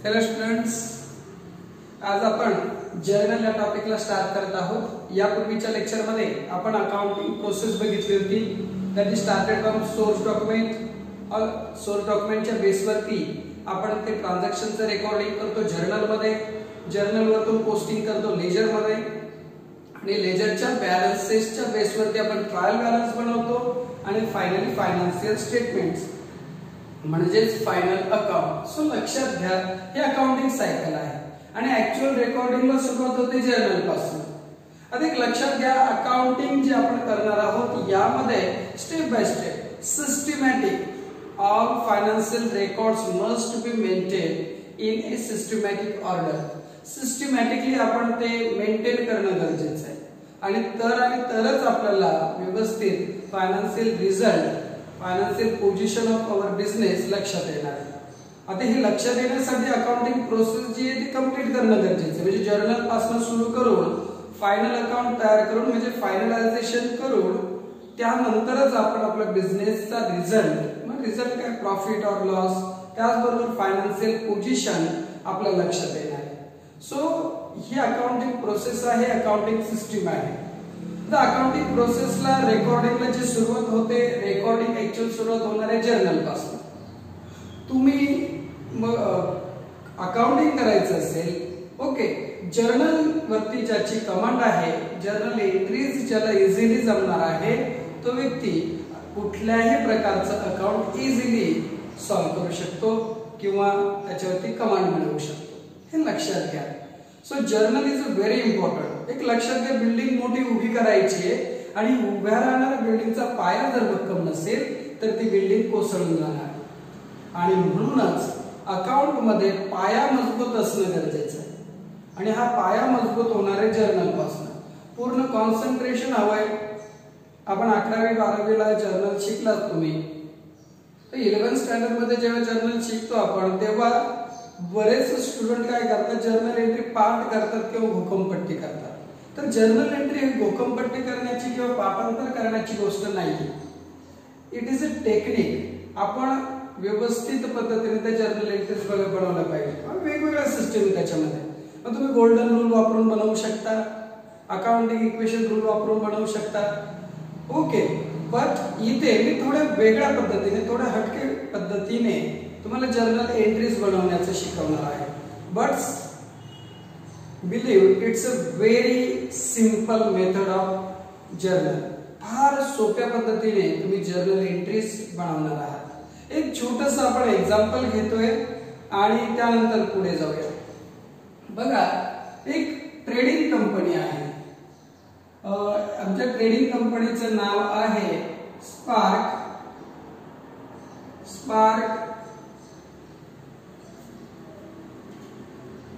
Hello students, आज आपण journal या टॉपिकला स्टार्ट करत आहोत। यापूर्वीच्या लेक्चर मध्ये आपण अकाउंटिंग प्रोसेस बघितली होती। That is started from source document और सोर्स डॉक्युमेंटच्या बेसवरती आपण ते ट्रान्झॅक्शनचं रेकॉर्डिंग करतो जर्नल मध्ये, जर्नल वरतून पोस्टिंग करतो लेजर मध्ये आणि लेजरच्या बॅलन्सेसच्या बेसवरती आपण ट्रायल बॅलन्स बनवतो आणि फायनली फायनान्शियल स्टेटमेंट्स म्हणजेच फायनल अकाउंट। सो लक्षात घ्या, हे अकाउंटिंग सायकल आहे आणि ऍक्च्युअल रेकॉर्डिंगला सुरुवात होते जर्नल पासून। अधिक लक्षात घ्या, अकाउंटिंग जे आपण करणार आहोत यामध्ये step by step systematic all financial records must be maintain in A systematic order. Systematically आपण ते मेंटेन करणं गरजेचं आहे आणि तरच आपल्याला व्यवस्थित financial result, financial position of our business लक्षात येणार आहे। आता हे लक्षात येण्यासाठी अकाउंटिंग प्रोसेस जी आहे ती कंप्लीट करणं गरजेचं आहे। म्हणजे जर्नल पासून सुरू करून फायनल अकाउंट तयार करून म्हणजे फायनलायझेशन करून त्यानंतरच आपण आपल्या बिझनेसचा रिझल्ट, मग रिझल्ट काय प्रॉफिट और लॉस, त्याचबरोबर फायनान्शियल पोझिशन आपल्या लक्षात येणार आहे। सो ही अकाउंटिंग प्रोसेस आहे, अकाउंटिंग सिस्टीम आहे। अकाउंटिंग प्रोसेसला रेकॉर्डिंगला जी सुरुवात होते, रेकॉर्डिंग ऍक्च्युअल सुरुवात होणार आहे जर्नल पासून। तुम्ही अकाउंटिंग करायचं असेल, ओके, जर्नल वरती ज्याची कमांड आहे, जर्नल एंट्रीज ज्याला इझिली जमणार आहे, तो व्यक्ती कुठल्याही प्रकारचं अकाउंट इझिली सॉल्व्ह करू शकतो किंवा त्याच्यावरती कमांड मिळवू शकतो। हे लक्षात घ्या। So journal is very important. एक लक्षात घ्या, बिल्डिंग मोठी उभी करायची आहे आणि उभ्या राहणाऱ्या बिल्डिंगचा पाया जर भक्कम नसेल तर ती बिल्डिंग कोसळून जाणार आणि म्हणूनच अकाउंट मध्ये पाया मजबूत असणं गरजेचं आहे आणि हा पाया मजबूत होणार आहे जर्नल पासून। पूर्ण कॉन्सन्ट्रेशन हवंय। आपण 11वी 12वीला जर्नल शिकलात तुम्ही, तर 11th स्टँडर्ड मध्ये जेव्हा जर्नल शिकतो आपण तेव्हा बरेच स्टुडंट काय करतात, जर्नल एंट्री पाठ करतात किंवा घोकंपट्टी करतात। तर जर्नल एंट्री ही घोकंपट्टी करण्याची किंवा पाठांतर करण्याची गोष्ट नाही। It is a technique. आपण व्यवस्थित पद्धतीने त्या जर्नल एंट्रीज बनवल्या पाहिजे। वेगवेगळ्या सिस्टम त्याच्यामध्ये, मग तुम्ही गोल्डन रूल वापरून बनवू शकता, अकाउंटिंग इक्वेशन रूल वापरून बनवू शकता, ओके। बट इथे मी थोड्या वेगळ्या पद्धतीने, थोड्या हटके पद्धतीने तुम्हाला जर्नल एंट्रीज बनवण्याचं शिकवणार आहे। But believe it's a very simple method of journal. फार सोप्या पद्धतीने तुम्ही जर्नल एंट्रीज बनवणार आहात। एक छोटंसं आपण एक्झाम्पल घेतोय आणि त्यानंतर पुढे जाऊया। बघा, एक ट्रेडिंग कंपनी आहे। आमच्या ट्रेडिंग कंपनीचं नाव आहे spark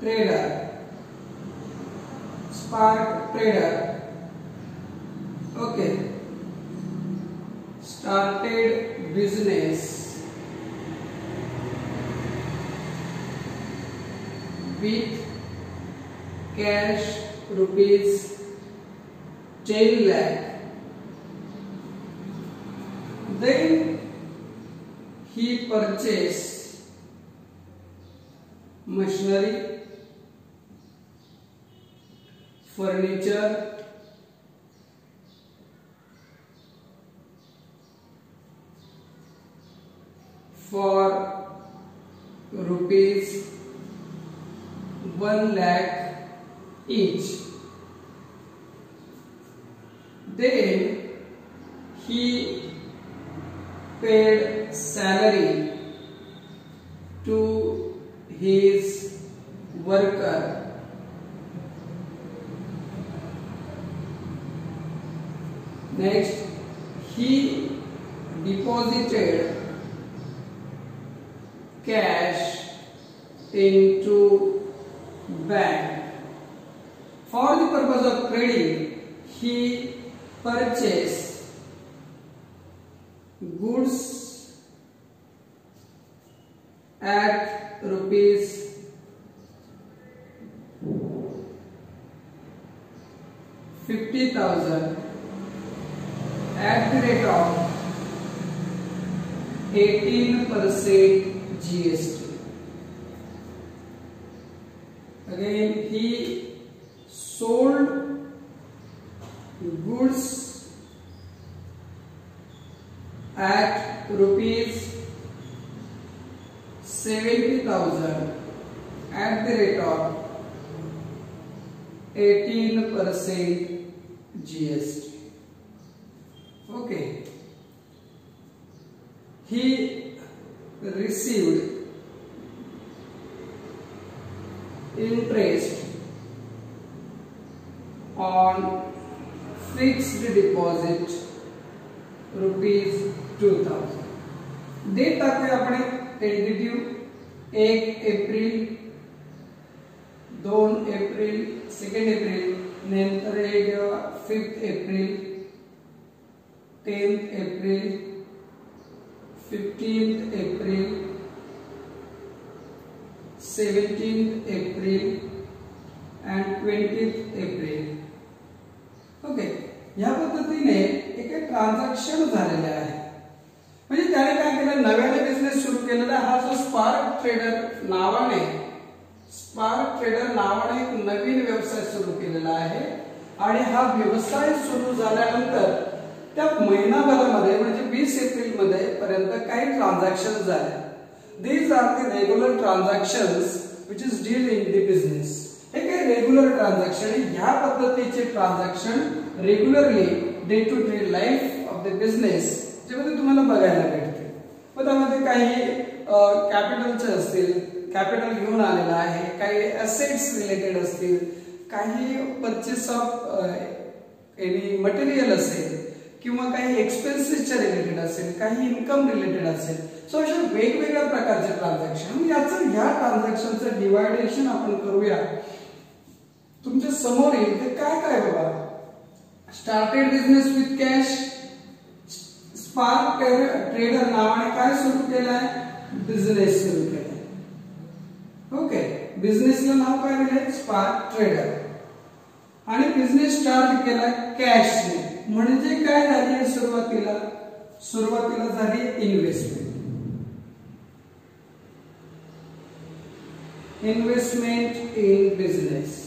trader, okay. Started business with cash rupees 10 lakh. Then he purchased machinery, furniture, for rupees 1 lakh each. Then he paid salary to his worker. Next, he deposited cash into bank. For the purpose of trading, he purchased goods at rupees 50,000 at the rate of 18% GST. 70,000 at the rate of 18% GST. Okay. He received interest on fixed deposit ₹2,000. Date टाकूया आपण tentative 1 April 2 April 2 April नंतर 5 April 10 April 15 April 17 April and 20 April. Okay, या पद्धतीने एक transaction झालेले आहे. म्हणजे त्याने काय केलं, नव्याने बिझनेस सुरू केलेला हा जो स्पार्क ट्रेडर नावाने एक नवीन व्यवसाय सुरू केलेला आहे. आणि हा व्यवसाय सुरू झाल्यानंतर त्या महिनाभरामध्ये म्हणजे 20 एप्रिल मध्ये पर्यंत काही ट्रान्झॅक्शन्स झाले. These are the regular transactions which is deal in the business. हे काही रेग्युलर ट्रान्झॅक्शन, ह्या पद्धतीचे transaction regularly day to day life of the business ज्यामध्ये तुम्हाला बघायला भेटते. मग त्यामध्ये काही कॅपिटलचे असतील, कॅपिटल घेऊन आलेला आहे, काही असेट्स रिलेटेड असतील, काही परचेस ऑफ एनी मटेरियल असेल किंवा काही एक्सपेन्सेसच्या रिलेटेड असेल, काही इन्कम रिलेटेड असेल. सो अशा वेगवेगळ्या प्रकारचे ट्रान्झॅक्शन, ह्या ट्रान्झॅक्शनचं डिवायडेशन आपण करूया. तुमच्या समोर येईल ते काय काय बघा. Started business with cash. Spark trader नावाने काय सुरू केलाय, बिझनेस सुरू केलाय. ओके, बिझनेसला नाव काय दिलंय, स्पार्क ट्रेडर. आणि बिझनेस स्टार्ट केलाय कॅशने. म्हणजे काय झाली, सुरुवातीला झाली investment in business.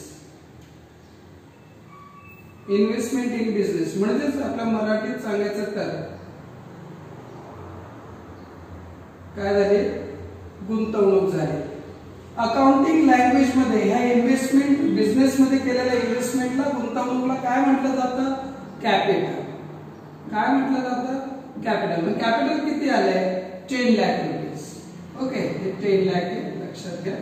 Investment in business म्हणजेच आपल्या मराठीत सांगायचं तर काय झाले, गुंतवणूक झाली. अकाउंटिंग लँग्वेज मध्ये ह्या इन्व्हेस्टमेंट बिझनेस मध्ये केलेल्या इन्व्हेस्टमेंटला, गुंतवणूकला काय म्हटलं जातं, कॅपिटल. काय म्हटलं जातं, कॅपिटल. कॅपिटल किती आलंय, 10 लाख रुपीज. ओके, हे 10 लाख लक्षात घ्या.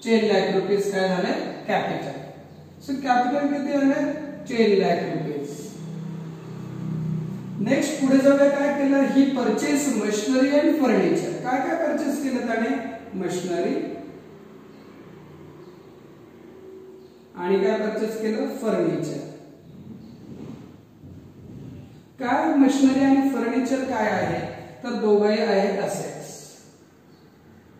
10 लाख रुपीज काय झाले, कॅपिटल. सो कॅपिटल किती आले, 10 लाख रुपीज. नेक्स्ट पुढे जाऊया. काय केलं, ही परचेस मशिनरी अँड फर्निचर. काय काय परचेस केलं त्याने, मशिनरी आणि काय परचेस केलं, फर्निचर. काय मशिनरी आणि फर्निचर काय आहे, तर दोघंही आहेत असेट्स.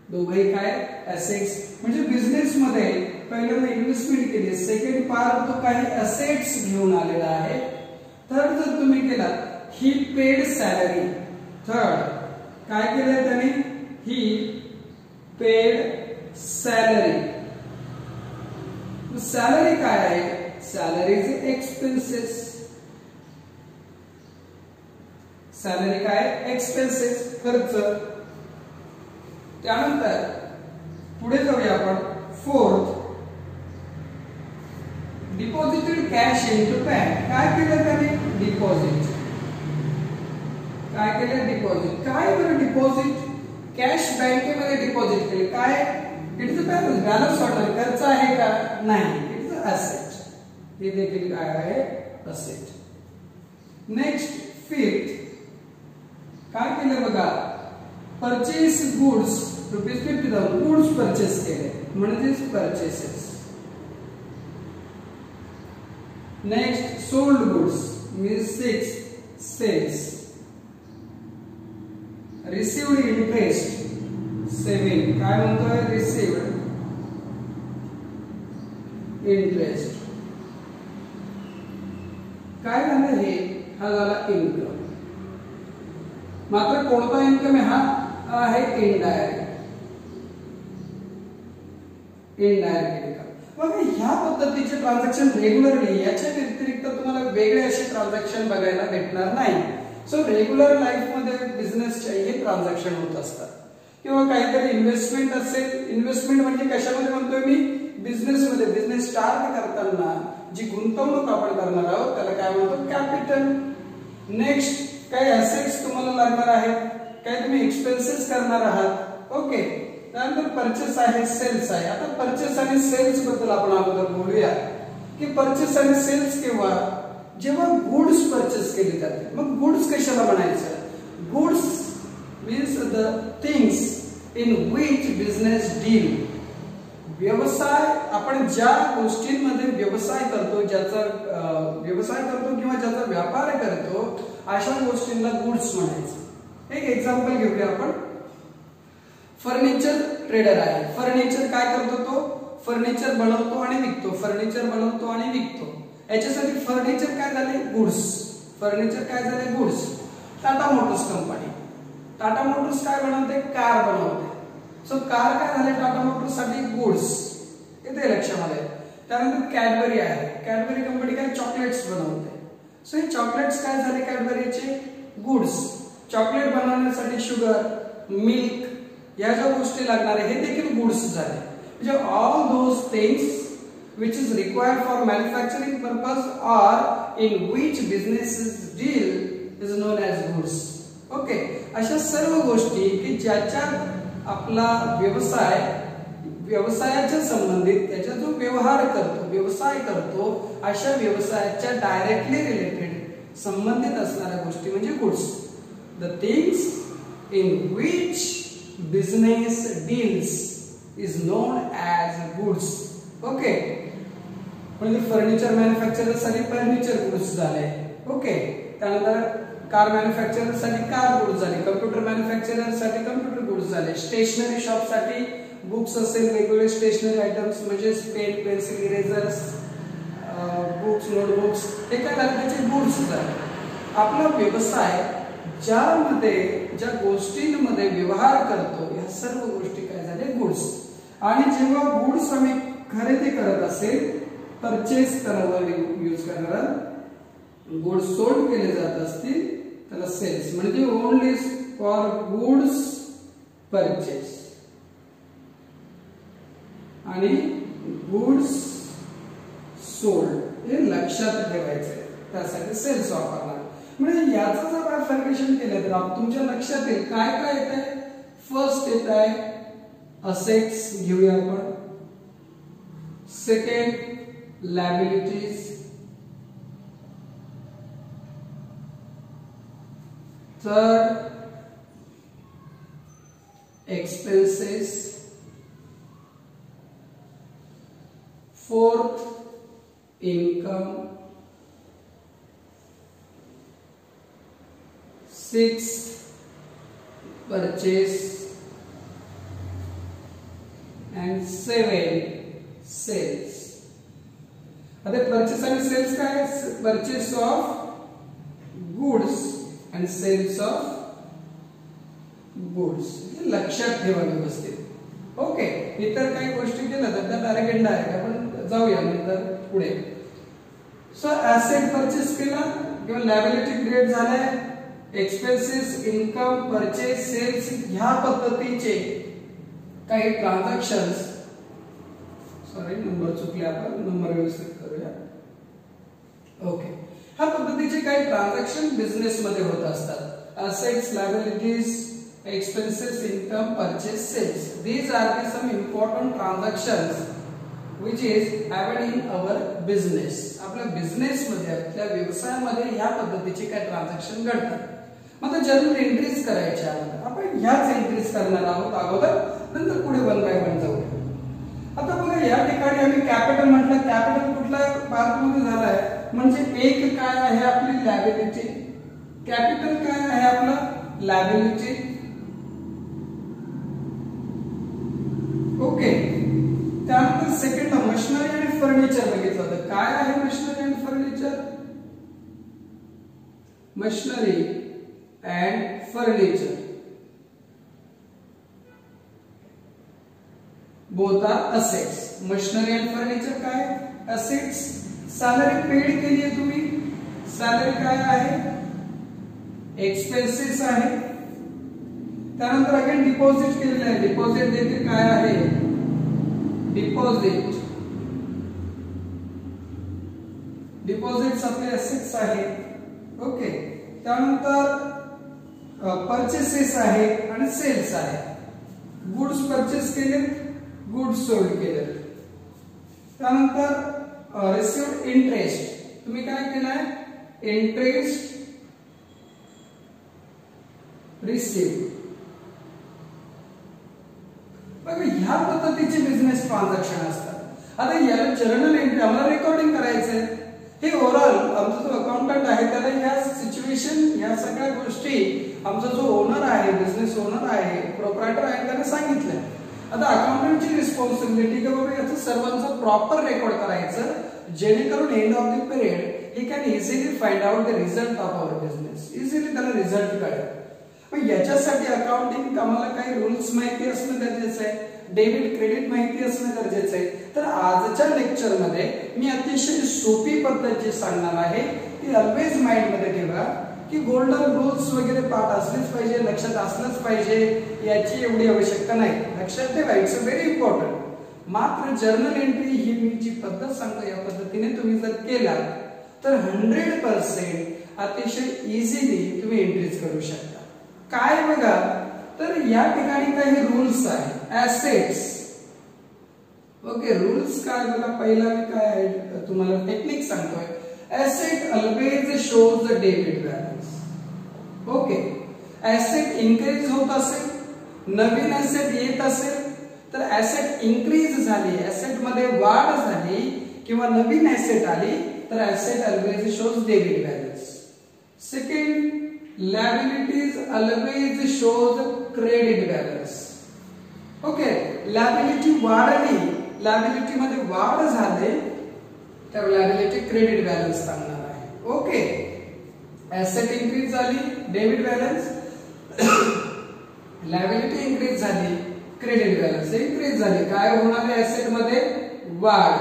दोघंही काय, असेट्स. म्हणजे बिझनेस मध्ये पहिल्यांदा इन्व्हेस्टमेंट केली, सेकंड पार्ट तो काही असेट्स घेऊन आलेला आहे. थर्ड जर तुम्ही केला, ही पेड सॅलरी. थर्ड काय केलंय त्याने, ही पेड सॅलरी. सॅलरी काय आहे, सॅलरी इज एक्सपेन्सेस. सॅलरी काय, एक्सपेन्सेस, खर्च. त्यानंतर पुढे जाऊया आपण. Fourth, deposited cash into bank. काय केलं त्याने, डिपॉझिट. काय केलं, डिपॉझिट. काय बरं डिपॉझिट, कॅश बँकेमध्ये डिपॉझिट केले. काय, it is a balance order. खर्च आहे का, नाही, इट इज असेट. हे देखील काय आहे, असेट. नेक्स्ट फिफ्थ, काय केलं बघा, परचेस गुड्स ₹50,000. गुड्स परचेस केले म्हणजेच purchases. Next sold goods means 6 sales. Received interest 7. काय म्हणतोय, रिसीव्ड इंटरेस्ट. काय झालं, हे हा झाला इन्कम. मात्र कोणता इन्कम आहे, हा आहे इनडायरेक्ट इन्कम. मग ह्या पद्धतीचे ट्रान्झॅक्शन रेग्युलरली, याच्या व्यतिरिक्त तुम्हाला वेगळे असे ट्रान्झॅक्शन बघायला भेटणार नाही. सो रेग्युलर लाईफ मध्ये बिझनेसचे हे ट्रान्झॅक्शन होत असतात. किंवा काहीतरी इन्व्हेस्टमेंट असेल, इन्व्हेस्टमेंट म्हणजे कशामध्ये म्हणतोय मी, बिझनेस मध्ये. बिझनेस स्टार्ट करताना जी गुंतवणूक आपण करणार आहोत त्याला काय म्हणतो, कॅपिटल. नेक्स्ट काही असेट्स तुम्हाला लागणार आहेत, काही तुम्ही एक्सपेन्सेस करणार आहात. ओके, त्यानंतर परचेस आहे, सेल्स आहे. आता परचेस आणि सेल्स बद्दल आपण अगोदर बोलूया की परचेस आणि सेल्स केव्हा, जेव्हा गुड्स परचेस केली जाते. मग गुड्स कशाला म्हणायचं, goods means the things in which business deal. व्यवसाय, आपण ज्या गोष्टींमध्ये व्यवसाय करतो, ज्याचा व्यवसाय करतो किंवा ज्याचा व्यापार करतो, अशा गोष्टींना गुड्स म्हणायचं. एक एक्झाम्पल घेऊया आपण. फर्निचर ट्रेडर आहे. फर्निचर काय करतो, तो फर्निचर बनवतो आणि विकतो. फर्निचर बनवतो आणि विकतो. याच्यासाठी फर्निचर काय झाले, गुड्स. फर्निचर काय झाले, goods. Tata Motors company, Tata Motors काय बनवते, कार बनवते. सो कार काय झाले टाटा मोटर्स साठी, गुड्स. येते लक्षामध्ये. त्यानंतर कॅडबरी आहे. कॅडबरी कंपनी काय, चॉकलेट्स बनवते. सो हे चॉकलेट्स काय झाले कॅडबरीचे, गुड्स. चॉकलेट बनवण्यासाठी शुगर, मिल्क या ज्या गोष्टी लागणार आहे हे देखील गुड्स झाले. म्हणजे all those things which is required for manufacturing purpose or in which businesses deal is known as goods. Okay, अशा सर्व गोष्टी की ज्याच्यात आपला व्यवसाय, व्यवसायाच्या संबंधित त्याचा जो व्यवहार करतो, व्यवसाय करतो, अशा व्यवसायाच्या डायरेक्टली रिलेटेड संबंधित असणाऱ्या गोष्टी म्हणजे goods. The things in which business deals is known as goods. Okay, म्हणजे फर्निचर मॅन्युफॅक्चरर साठी फर्निचर गुड्स झाले. ओके, त्यानंतर कार मॅन्युफॅक्चरर साठी कार गुड्स झाले. कम्प्युटर मॅन्युफॅक्चरर साठी कम्प्युटर गुड्स झाले. स्टेशनरी शॉप साठी बुक्स असेल, वेगवेगळे स्टेशनरी आयटम्स म्हणजे pen, pencil, erasers, books, notebooks, हे काय झाले त्याचे गुड्स झाले. आपला व्यवसाय ज्यामध्ये ज्या गोष्टींमध्ये व्यवहार करतो या सर्व गोष्टी काय झाले, गुड्स. आणि जेव्हा गुड्स आम्ही खरेदी करत असेल, परचेस करायला यूज करणारा, गुड्स सोल्ड केले जात असतील त्याला सेल्स. म्हणजे ओनली फॉर गुड्स परचेस आणि गुड्स सोल्ड हे लक्षात ठेवायचे, त्यासाठी सेल्स वापरणार. म्हणजे याचं जर बायफर्केशन केलं तर तुमच्या लक्षात येईल काय काय येत आहे. फर्स्ट येत आहे असेट्स, घेऊया आपण. Second liabilities, third expenses, fourth income, sixth purchase, and seven sales. आता परचेस आणि सेल्स काय, परचेस ऑफ गुड्स आणि सेल्स ऑफ गुड्स. लक्षात ठेवा व्यवस्थित. ओके, इतर काही गोष्टी केल्या तर त्या डायरेक्ट इनडायरेक्ट आपण जाऊया नंतर पुढे. सो ऍसेट परचेस केला किंवा लायबिलिटी क्रिएट झालाय, एक्सपेन्सेस, इन्कम, परचेस, सेल्स ह्या पद्धतीचे काही ट्रान्झॅक्शन्स, सॉरी नंबर चुकले, आपण नंबर व्यवस्थित करूया. ओके, ह्या पद्धतीचे काही ट्रान्झॅक्शन बिझनेस मध्ये होत असतात. Assets, liabilities, expenses, income, purchase, sales. These are the some important transactions which is happened in our business. आपल्या बिझनेस मध्ये, आपल्या व्यवसायामध्ये ह्या पद्धतीचे काही ट्रान्झॅक्शन घडतात. मग जर्नल एंट्रीज करायच्या आपण ह्याच एंट्रीज करणार आहोत अगोदर, नंतर पुढे वन बाय वन जाऊया. आता बघा या ठिकाणी आम्ही कॅपिटल म्हटलं. कॅपिटल कुठल्या पार्ट मध्ये झालाय, म्हणजे एक काय आहे आपली लायबिलिटी, कॅपिटल काय आहे आपला लायबिलिटी. ओके, त्यानंतर सेकंड मशिनरी आणि फर्निचर बघितलं होतं. काय आहे मशिनरी आणि furniture, machinery and furniture both are assets. Machinery and furniture काय, असेट्स. सॅलरी पेड केली आहे तुम्ही, सॅलरी काय आहे, एक्सपेन्सेस आहे. त्यानंतर अगेन डिपॉझिट केलेलं आहे. डिपॉझिट देखील काय आहे? डिपॉझिट. डिपॉझिट्स आपले असेट्स आहे. ओके. त्यानंतर परचेसेस आहे आणि सेल्स आहे. गुड्स परचेस केले, गुड्स सोल्ड केले. त्यानंतर रिसिव्ड इंटरेस्ट. तुम्ही काय केलाय? Interest received. बघा ह्या पद्धतीचे बिझनेस ट्रान्झॅक्शन असतात. आता याला जर्नल एंट्री आम्हाला रेकॉर्डिंग करायचंय. हे ओव्हरऑल आमचा जो अकाउंटंट आहे त्याला ह्या सिच्युएशन ह्या सगळ्या गोष्टी आमचा जो ओनर आहे, बिझनेस ओनर आहे, प्रोप्रायटर आहे त्याने सांगितलं. आता अकाउंटंटची रिस्पॉन्सिबिलिटी की बाबा याचं सर्वांचं प्रॉपर रेकॉर्ड करायचं, जेणेकरून end of the period he can easily find out the result of our business. Easily त्याला रिझल्ट कळेल. पण याच्यासाठी अकाउंटिंग आम्हाला काही रूल्स माहिती असणं गरजेचं आहे, डेबिट क्रेडिट माहिती असणं गरजेचं आहे. तर आजच्या लेक्चर मध्ये मी अतिशय सोपी पद्धत जी सांगणार आहे ती ऑलवेज माइंड मध्ये ठेवा की गोल्डन रूल्स वगैरे पाठ असलेच पाहिजे, लक्षात असलंच पाहिजे याची एवढी आवश्यकता नाही. लक्षात ठेवा, इट्स व्हेरी इम्पॉर्टंट. मात्र जर्नल एंट्री ही मी जी पद्धत सांगतो या पद्धतीने तुम्ही जर केला तर 100% अतिशय इझिली तुम्ही एंट्रीज करू शकता. काय बघा, तर या ठिकाणी काही रूल्स आहे. ऍसेट्स. ओके. रूल्स काय बघा, पहिला मी काय आहे तुम्हाला टेक्निक सांगतोय. Asset always shows the debit balance. Okay. Asset increase होत असेल, नवीन ऍसेट येत असेल तर ऍसेट इन्क्रीज झाली, ऍसेट मध्ये वाढ झाली किंवा नवीन ऍसेट आली तर asset always shows debit balance. Second, liabilities always shows credit balance. Okay. Liability वाढली, लायबिलिटी मध्ये वाढ झाले तर लायबिलिटी क्रेडिट बॅलन्स सांगणार आहे. ओके. ऍसेट इन्क्रीज झाली, डेबिट बॅलन्स. लायबिलिटी इन्क्रीज झाली, क्रेडिट बॅलन्स इन्क्रीज झाली. काय होणार आहे? ऍसेट मध्ये वाढ.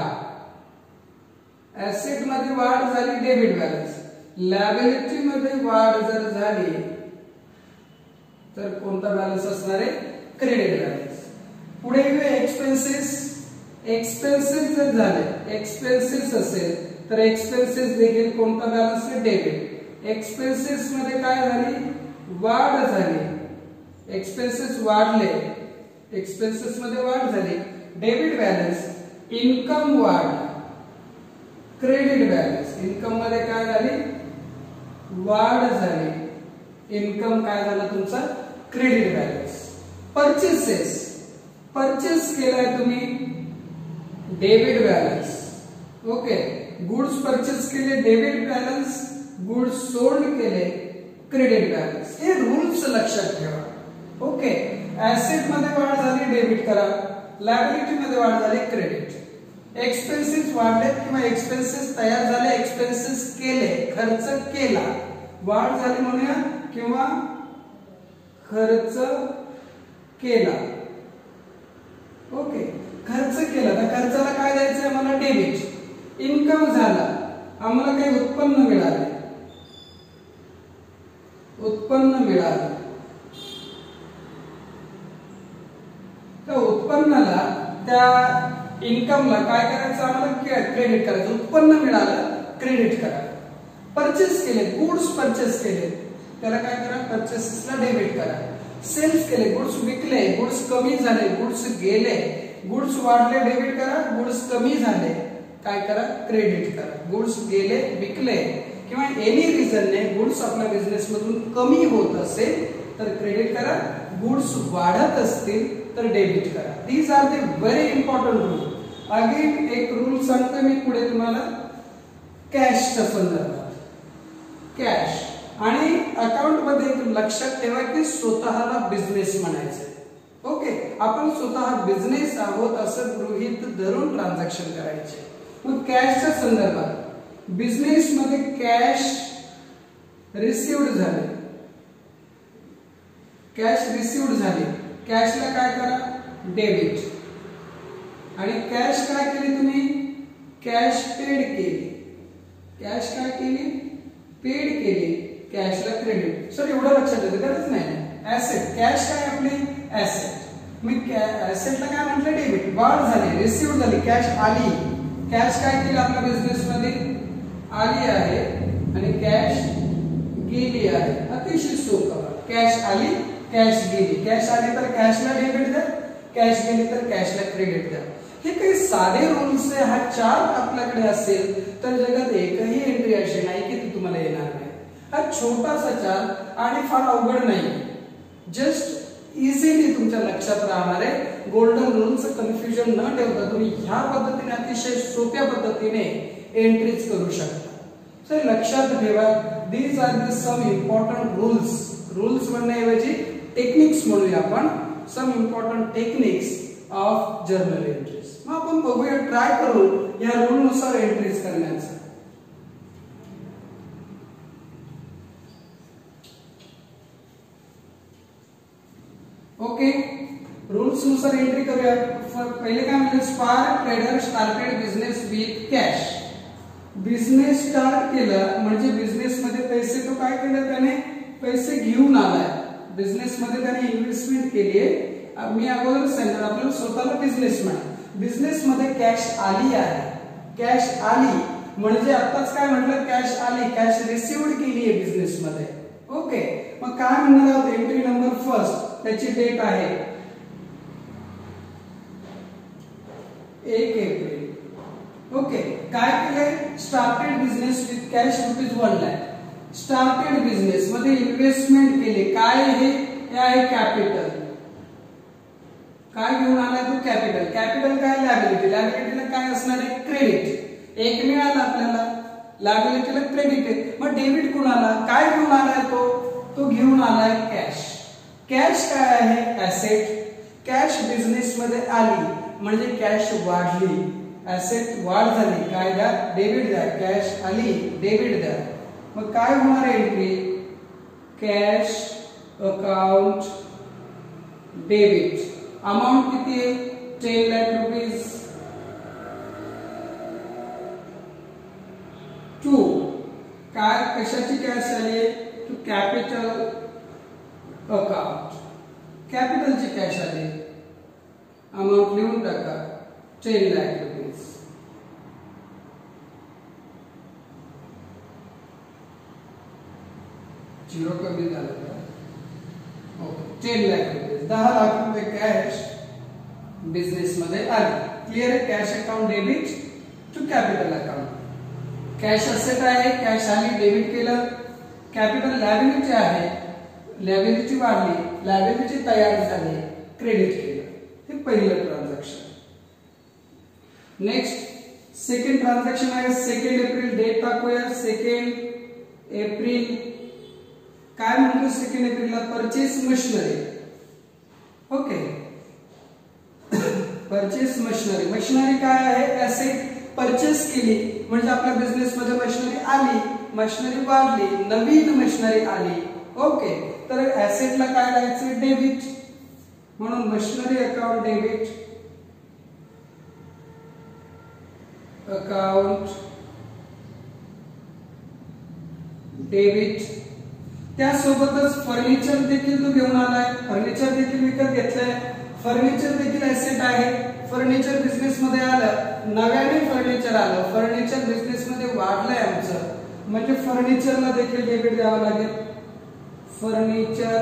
ऍसेट मध्ये वाढ झाली, डेबिट बॅलन्स. लायबिलिटी मध्ये वाढ जर झाली तर कोणता बॅलन्स असणार आहे? Credit balance. पुढे एक्सपेन्सेस. एक्सपेन्सेस जर झाले, एक्सपेन्सेस असेल तर एक्सपेन्सेस देखील कोणता बॅलन्स आहे? डेबिट. एक्सपेन्सेस मध्ये काय झाली? वाढ झाली. एक्सपेन्सेस वाढले, एक्सपेन्सेस मध्ये वाढ झाली. Debit balance. इन्कम वाढ, क्रेडिट बॅलन्स. इन्कम मध्ये काय झाली? वाढ झाली. इन्कम काय झाला तुमचा? Credit balance. परचेसेस. परचेस केलाय तुम्ही, debit balance. Okay. Goods purchase केले, डेबिट बॅलन्स. गुड्स सोल्ड केले, क्रेडिट बॅलन्स. हे रूल्स लक्षात ठेवा. ओके. ऍसेट मध्ये वाढ झाली, डेबिट करा. लायबिलिटी मध्ये वाढ झाली, क्रेडिट. एक्सपेन्सेस वाढले किंवा एक्सपेन्सेस तयार झाले, एक्सपेन्सेस केले, खर्च केला, वाढ झाली म्हणूया किंवा खर्च केला. ओके. खर्च केला तर खर्चाला काय द्यायचं आम्हाला? डेबिट. इन्कम झाला, आम्हाला काही उत्पन्न मिळाले, उत्पन्न मिळालं. त्या उत्पन्नाला, त्या इन्कमला काय करायचं आम्हाला? क्रेडिट करायचं. उत्पन्न मिळालं, क्रेडिट करा. परचेस केले, गुड्स परचेस केले, त्याला काय करा? परचेसेसला डेबिट करा. सेल्स केले, गुड्स विकले, गुड्स कमी झाले, गुड्स गेले, गुड्स वाढले, डेबिट करा. गुड्स कमी झाले, काय करा? क्रेडिट करा. गुड्स गेले, विकले किंवा एनी रिझनने गुड्स आपल्या बिझनेस मधून कमी होत असेल तर क्रेडिट करा. गुड्स वाढत असतील तर डेबिट करा. These are the very important rule. Again एक रूल सांगतो मी पुढे तुम्हाला कॅशच्या संदर्भात. कॅश आणि अकाउंट मध्ये लक्षात ठेवा की स्वतःला बिझनेस म्हणायचं. ओके. आपण स्वतः बिझनेस आहोत असं गृहीत धरून ट्रान्झॅक्शन करायचे. मग कॅशच्या संदर्भात बिझनेस मध्ये कॅश रिसिव्ड झाले, कॅश रिसिव्ड झाली, कॅशला काय करा? डेबिट. आणि कॅश काय केली तुम्ही? कॅश पेड केली. कॅश काय केली? पेड केली. कॅशला क्रेडिट. सर एवढं लक्षात येतं गरज नाही. ऍसेट कॅश काय आपली ऍसेट. मी ऍसेटला काय म्हटलं डेबिट. वाढ झाली रिसिव्ह झाली कॅश आली. कॅश काय केलं आपल्या बिझनेस मध्ये आली आहे आणि कॅश गेली आहे. अतिशय सोपं. कॅश आली कॅश गेली. कॅश आली तर कॅशला डेबिट द्या, कॅश गेली तर कॅशला क्रेडिट द्या. हे काही साधे रूल्स आहे. हा चार्ट आपल्याकडे असेल तर जगात एकही एंट्री अशी नाही की ती तुम्हाला येणार नाही. हा छोटासा चार्ट आणि फार अवघड नाही. जस्ट इझिली तुमच्या लक्षात राहणार आहे. गोल्डन रूलचं कन्फ्युजन न ठेवता तुम्ही ह्या पद्धतीने अतिशय सोप्या पद्धतीने एंट्रीज करू शकता. सर लक्षात ठेवा these are the some important rules. Rules म्हणण्याऐवजी टेक्निक्स म्हणूया आपण. Some important techniques of journal entries. मग आपण बघूया ट्राय करू या रूल नुसार एंट्रीज करण्याचं. ओके रूल्स नुसार एंट्री करूया. पहिले काय म्हणजे spark trader started business with cash. Business start केला म्हणजे बिझनेस मध्ये पैसे तो काय केलं त्याने पैसे घेऊन आलाय. बिझनेस मध्ये त्याने इन्व्हेस्टमेंट केली आहे. मी अगोदर सांगितलं आपल्याला स्वतःला बिझनेसमॅन. बिझनेस मध्ये कॅश आली आहे. कॅश आली म्हणजे आताच काय म्हटलं कॅश आली कॅश रिसिव्ड केली आहे बिझनेस मध्ये. ओके मग काय म्हणणार आहोत एंट्री नंबर फर्स्ट त्याची डेट आहे 1 एप्रिल. ओके काय केलंय started business with cash ₹1 lakh. Started business मध्ये इन्व्हेस्टमेंट केले. काय हे आहे कॅपिटल. काय घेऊन आलाय तो कॅपिटल. कॅपिटल काय लॅबिलिटी. लॅबिलिटीला काय असणार आहे क्रेडिट. एक मिळाला आपल्याला लॅबिलिटीला क्रेडिट आहे. मग डेबिट कुणाला काय घेऊन आलाय तो घेऊन आलाय कॅश. कॅश काय आहे ऍसेट. कॅश बिझनेस मध्ये आली म्हणजे कॅश वाढली. ऍसेट वाढ झाली काय द्या डेबिट द्या. कॅश आली डेबिट द्या. मग काय होणार entry cash account debit. Amount किती आहे 10 लाख रुपीज. 2 काय कशाची कॅश आली टू कॅपिटल अकाउंट. कॅपिटलची कॅश आली. अमाउंट लिहून टाका 10 लाख रुपीज. झिरो कमी झालं का. ओके 10 लाख रुपये 10 लाख रुपये कॅश बिझनेस मध्ये आली. क्लियर आहे. Cash account debit to capital account. Cash asset आहे कॅश आली डेबिट केलं. कॅपिटल लॅबिलिटी आहे लॅबिलिटी वाढली. लॅबिलिटी तयार झाली क्रेडिट केलं. हे पहिलं ट्रान्झॅक्शन. नेक्स्ट सेकंड ट्रान्झॅक्शन आहे 2 एप्रिल. डेट टाकूया 2 एप्रिल. काय म्हणतो 2 एप्रिलला purchase machinery. Okay purchase machinery. Machinery काय आहे ऍसेट. परचेस केली म्हणजे आपल्या बिझनेस मध्ये मशिनरी आली मशिनरी वाढली नवीन मशिनरी आली. ओके तर ऍसेटला काय द्यायचं डेबिट म्हणून machinery account debit account debit. त्यासोबतच फर्निचर देखील तो घेऊन आलाय. फर्निचर देखील विकत घेतलंय. फर्निचर देखील ऍसेट आहे. फर्निचर बिझनेस मध्ये आलं नव्याने फर्निचर आलं. फर्निचर बिझनेस मध्ये वाढलंय आमचं म्हणजे फर्निचरला देखील डेबिट द्यावं लागेल. Furniture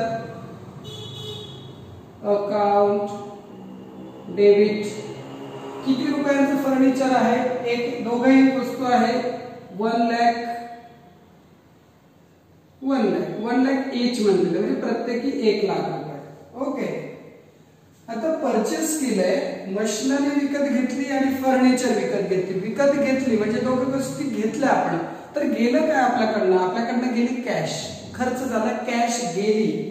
account debit. किती रुपयांचं फर्निचर आहे एक दोघही वस्तू आहे 1 लाख 1 लाख ईच म्हणले म्हणजे प्रत्येकी 1 लाख रुपये. ओके आता परचेस केलंय मशिनरी विकत घेतली आणि फर्निचर विकत घेतली. विकत घेतली म्हणजे दोघं गोष्टी घेतल्या आपण तर गेलं काय आपल्याकडनं गेली कॅश. खर्च झाला कॅश गेली.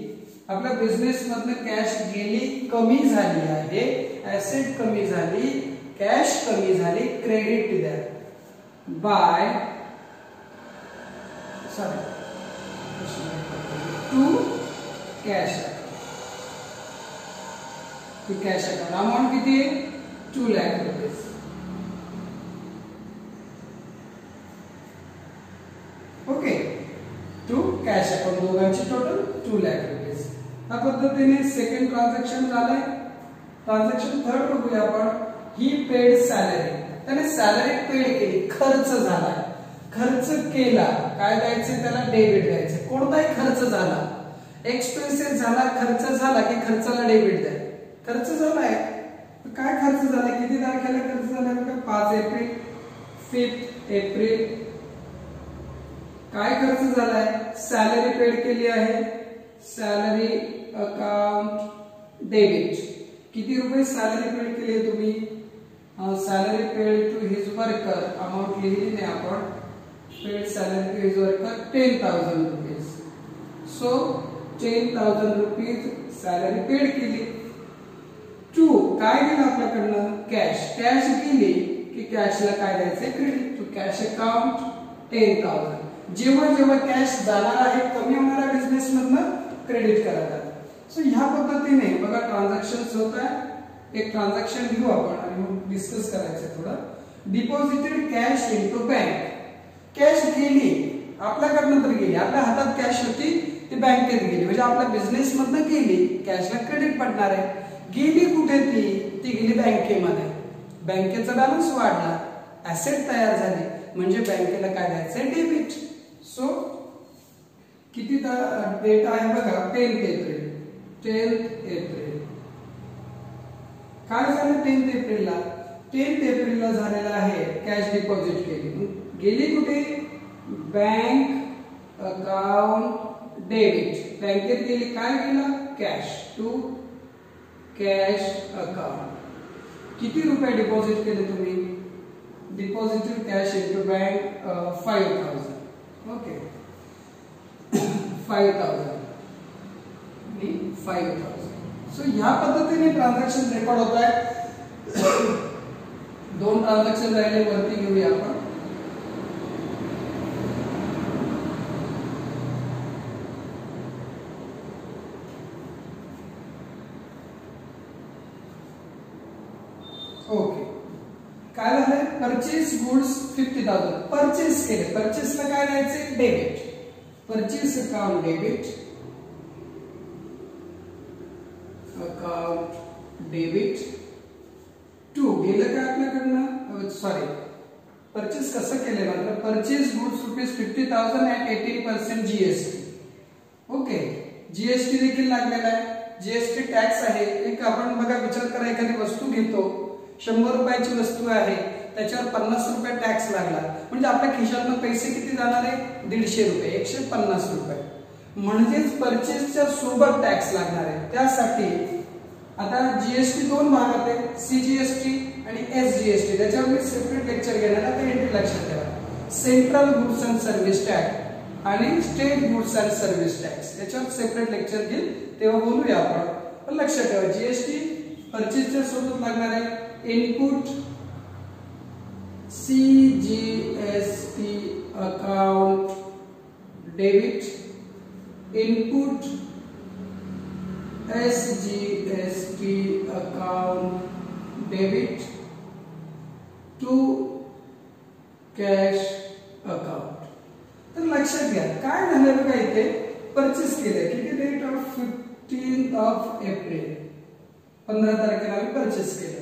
आपल्या बिझनेस मधनं कॅश गेली कमी झाली आहे. ऍसेट कमी झाली कॅश कमी झाली क्रेडिट द्या by to cash. Cash account amount किती आहे 2 lakh rupees. Okay to cash या पद्धतीने सेकंड ट्रान्झॅक्शन झालंय. ट्रान्झॅक्शन थर्ड बघूया आपण. ही पेड सॅलरी, त्याने सॅलरी पेड केली, खर्च झाला, खर्च केला, काय द्यायचे त्याला, डेबिट द्यायचे. कोणताही खर्च झाला, एक्सपेन्सेस झाला, खर्च झाला की खर्चाला डेबिट द्या. खर्च झालाय, काय खर्च झाला, किती तारखेला खर्च झालाय बघा, 5 एप्रिल, 5 एप्रिल. काय खर्च झालाय, सॅलरी पेड केली आहे, सॅलरी अकाउंट डेबिट. किती रुपये सॅलरी पेड केली आहे तुम्ही, salary paid to his worker, amount लिहिली नाही आपण, paid salary to his worker 10,000 rupees. So 10,000 rupees salary paid केली. टू काय गेलं आपल्याकडनं, कॅश. कॅश गेली की कॅशला काय द्यायचं, क्रेडिट टू कॅश अकाउंट 10,000. जेव्हा जेव्हा कॅश जाणार आहे, कमी होणाऱ्या बिझनेस मधनं क्रेडिट करायला. सो ह्या पद्धतीने बघा ट्रान्झॅक्शन होत आहे. एक ट्रान्झॅक्शन घेऊ आपण आणि मग डिस्कस करायचं थोडं. Deposited cash into bank. Cash गेली आपल्याकडनं, तर गेली, आपल्या हातात कॅश होती ती बँकेत गेली, म्हणजे आपल्या बिझनेस मधनं गेली, कॅशला क्रेडिट पडणार आहे. गेली कुठे, ती गेली बँकेमध्ये. बँकेचा बॅलन्स वाढला, ऍसेट तयार झाली, म्हणजे बँकेला काय द्यायचंय, डेबिट. सो किती डेट आहे बघा, 10 एप्रिल. 10 एप्रिल काय झालं, 10 एप्रिलला, 10 एप्रिलला झालेला आहे कॅश डिपॉझिट केली. गेली कुठे, बँक अकाउंट डेबिट. बँकेत गेली, काय गेला, कॅश टू कॅश अकाउंट. किती रुपये डिपॉझिट केले तुम्ही, deposited cash into bank 5,000. Okay 5,000 आणि 5,000. सो ह्या पद्धतीने ट्रान्झॅक्शन रेकॉर्ड होत आहे. 2 ट्रान्झॅक्शन राहिले, वरती घेऊया आपण. ओके काय झालंय, परचेस गुड्स 50,000 परचेस केले. परचेसला काय द्यायचे, debit. Purchase account debit, account debit. To गेलं काय आपल्याकडनं, सॉरी परचेस कसं केलंय, मतलब purchase goods ₹50,000 at 18% GST. Okay GST देखील लागलेला आहे, जीएसटी टॅक्स आहे. एक आपण बघा विचार करा, एखादी वस्तू घेतो, 100 रुपयाची वस्तू आहे, त्याच्यावर 50 रुपये टॅक्स लागला, म्हणजे आपल्या खिशातनं पैसे किती जाणार आहे, 150 रुपये, 150 रुपये. म्हणजेच परचेसच्या सोबत टॅक्स लागणार आहे. त्यासाठी आता जीएसटी 2 भागात आहे, सीजीएसटी आणि एसजीएसटी. त्याच्यावर मी सेपरेट लेक्चर घेणार आहे, एंट्री लक्षात ठेवा. Central goods and service tax आणि state goods and service tax, याच्यावर सेपरेट लेक्चर घेईल, तेव्हा बोलूया आपण. पण लक्षात ठेवा, जीएसटी परचेसच्या सोबत लागणार आहे. Input CGST account debit, input SGST account debit to cash account. तर लक्षात घ्या काय झालं बघा, इथे परचेस केलंय, किती डेट ऑफ 15 एप्रिल, 15 तारखेला आम्ही परचेस केलं.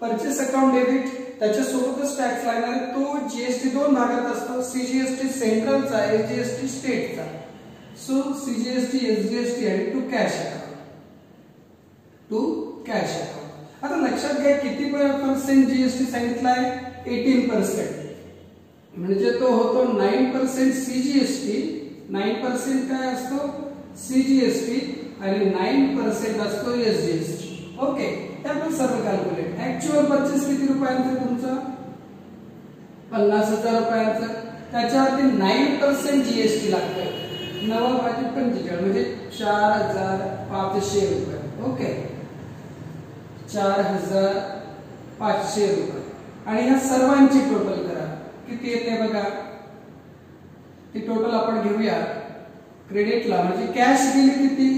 परचेस अकाउंट डेबिट, त्याच्यासोबतच टॅक्स लागणार. तो जीएसटी 2 भागात असतो, सीजीएसटी सेंट्रलचा, एसजीएसटी स्टेटचा. सो सीजीएसटी, एसजीएसटी आणि to cash account, to cash account. आता लक्षात घ्या किती पर्सेंट जीएसटी सांगितला आहे, 18%. म्हणजे तो होतो 9% सीजीएसटी, 9% काय असतो सीजीएसटी आणि 9% असतो एसजीएसटी. ओके हे आपण सर्व कॅल्क्युलेट. ऍक्च्युअल परचेस किती रुपयांचं तुमचं, 50,000 रुपयांचं. त्याच्यावरती 9% जीएसटी लागतं, 9×45 म्हणजे 4,500 रुपये. ओके 4,500 रुपये. आणि ह्या सर्वांची टोटल करा, किती येते बघा. ती टोटल आपण घेऊया क्रेडिटला, म्हणजे कॅश गेली किती,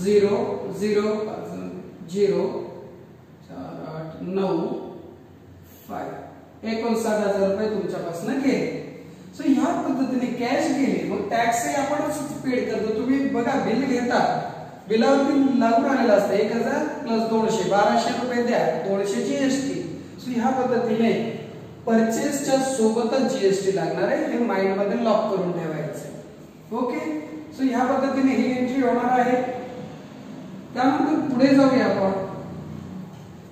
0 0 0 4 8 9 5 59,000 रुपये तुमच्यापासून गेले. सो ह्या पद्धतीने कॅश गेली, मग टॅक्सही आपणच पेड करतो. तुम्ही बघा बिल घेता, बिलावरती लागून आलेलं असतं 1000 प्लस 200 1200 रुपये द्या 200 जीएसटी. सो ह्या पद्धतीने परचेसच्या सोबतच जीएसटी लागणार आहे हे माइंड मध्ये लॉक करून ठेवायचं. ओके. सो ह्या पद्धतीने ही एंट्री होणार आहे. त्यानंतर पुढे जाऊया आपण.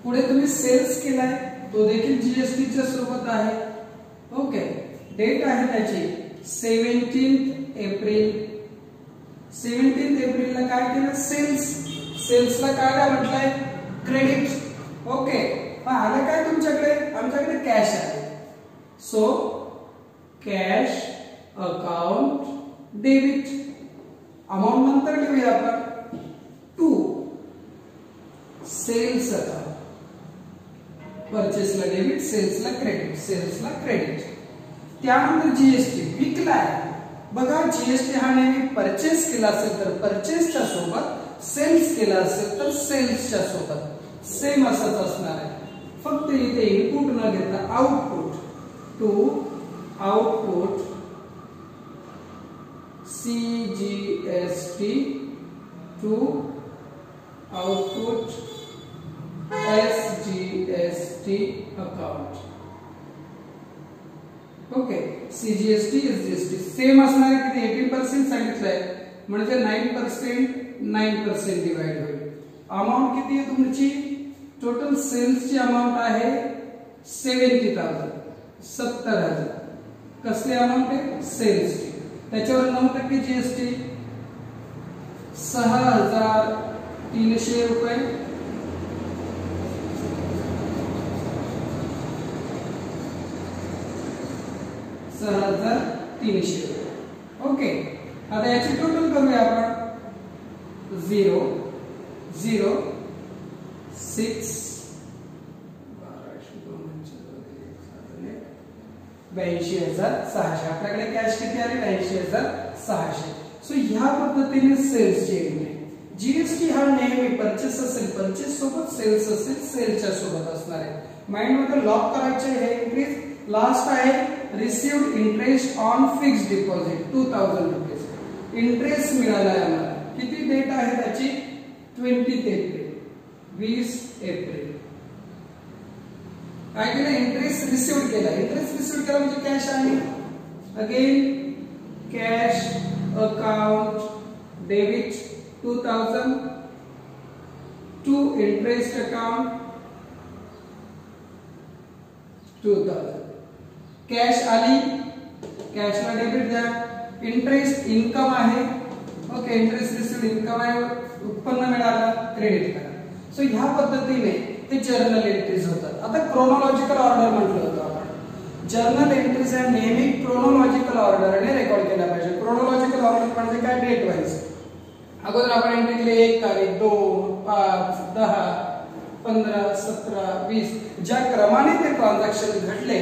पुढे तुम्ही सेल्स केलाय तो देखील जीएसटी च्या सोबत आहे. ओके. डेट आहे त्याची 17 एप्रिल. 17 एप्रिलला काय केलं सेल्सला काय म्हटलंय क्रेडिट. ओके. आलं काय तुमच्याकडे आमच्याकडे कॅश आहे. So cash account debit. Amount नंतर लिहूया आपण टू सेल्स अकाउंट. परचेसला डेबिट सेल्सला क्रेडिट. त्यानंतर जीएसटी विकलाय. बघा जीएसटी हा नेहमी परचेस केला असेल तर परचेसच्या सोबत सेल्स केला असेल तर सेल्सच्या सोबत सेम असंच असणार आहे. फक्त इथे इनपुट न घेता output to output CGST to output SGST account. Okay. CGST SGST same असणार आहे. किती 18% सांगितलंय म्हणजे 9% डिवाइड होईल. अमाउंट किती आहे तुमची टोटल सेल्सची अमाउंट आहे 70,000 70,000. कसली अमाउंट आहे सेल्सची. त्याच्यावर 9% जीएसटी 6,300 रुपये. ओके. आता याची टोटल करूया आपण 0 0 6 82,600. आपल्याकडे कॅश किती आले 82,600. सो ह्या पद्धतीने सेल्सची एंट्री. जीएसटी हा नेहमी परचेस असेल परचेस सोबत सेल्स असेल सेलच्या सोबत असणार आहे. माइंड मध्ये लॉक करायचे हे एंट्रीज. लास्ट आहे received interest on fixed deposit 2,000 rupees. Interest मिळाला आहे आम्हाला. किती डेट आहे त्याची 20 एप्रिल 20 एप्रिल. काय केलं इंटरेस्ट रिसीव्ड केला. इंटरेस्ट रिसीव्ड केला म्हणजे कॅश आहे. Again cash account debit 2,000 to interest account 2,000. Cash आली कॅशला डेबिट द्या. इंटरेस्ट इन्कम आहे. ओके. इंटरेस्ट रिसीव्ड इन्कम आहे उत्पन्न मिळालं क्रेडिट करा. सो ह्या पद्धतीने ते जर्नल एंट्रीज होतात. आता क्रोनॉलॉजिकल ऑर्डर म्हटलं होतं आपण. जर्नल एंट्रीज आहे नेहमी क्रोनॉलॉजिकल ऑर्डरने रेकॉर्ड केल्या पाहिजे. क्रोनॉलॉजिकल ऑर्डर म्हणजे काय डेट वाईज. अगोदर आपण एंट्री केली 1 तारीख 2 5 10 15 17 20 ज्या क्रमाने ते ट्रान्झॅक्शन घडले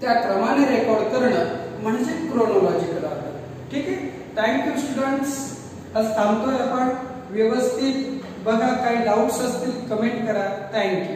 त्या क्रमाने रेकॉर्ड करणं म्हणजे क्रोनॉलॉजिकल ऑर्डर. ठीक आहे. Thank you students. आज थांबतोय आपण. व्यवस्थित बघा. काही डाउट्स असतील कमेंट करा. थँक्यू.